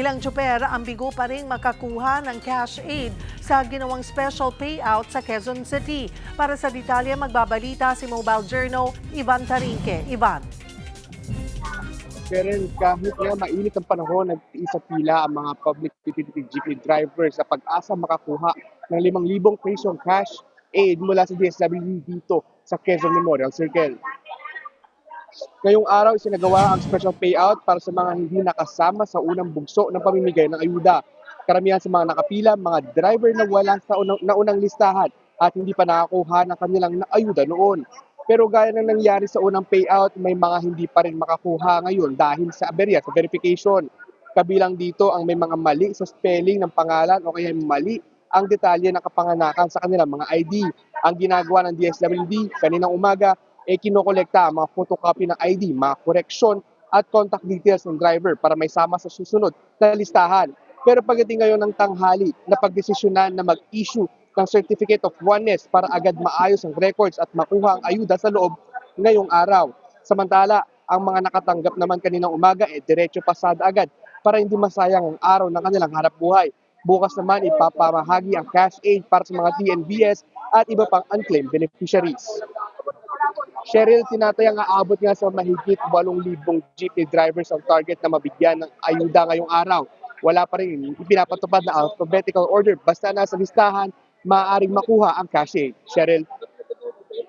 Ilang tsuper ang bigo pa rin makakuha ng cash aid sa ginawang special payout sa Quezon City. Para sa detalye, magbabalita si Mobile Journal, Ivan Tarinque. Ivan. Pero kahit nga mainit ang panahon, nagtiis sa pila ang mga public utility jeepney drivers sa pag-asa makakuha ng 5,000 pesong cash aid mula sa DSWD dito sa Quezon Memorial Circle. Ngayong araw, isinagawa ang special payout para sa mga hindi nakasama sa unang bugso ng pamimigay ng ayuda. Karamihan sa mga nakapila, mga driver na wala sa naunang listahan at hindi pa nakakuha ng kanilang ayuda noon. Pero gaya ng nangyari sa unang payout, may mga hindi pa rin makakuha ngayon dahil sa aberya sa verification. Kabilang dito ang may mga mali sa spelling ng pangalan o kaya mali ang detalye ng kapanganakan sa kanilang mga ID. Ang ginagawa ng DSWD kaninang umaga kinokolekta ang mga photocopy ng ID, mga koreksyon at contact details ng driver para may sama sa susunod na listahan. Pero pagdating ngayon ng tanghali, napagdesisyonan na mag-issue ng Certificate of Oneness para agad maayos ang records at makuha ang ayuda sa loob ngayong araw. Samantala, ang mga nakatanggap naman kaninang umaga diretso pasada agad para hindi masayang ang araw ng kanilang hanap buhay. Bukas naman ipapamahagi ang cash aid para sa mga TNVS at iba pang unclaimed beneficiaries. Cheryl, tinatayang aabot nga sa mahigit 8,000 jeepney drivers ang target na mabigyan ng ayuda ngayong araw. Wala pa rin ipinapatupad na alphabetical order. Basta nasa listahan, maaaring makuha ang cash aid. Cheryl.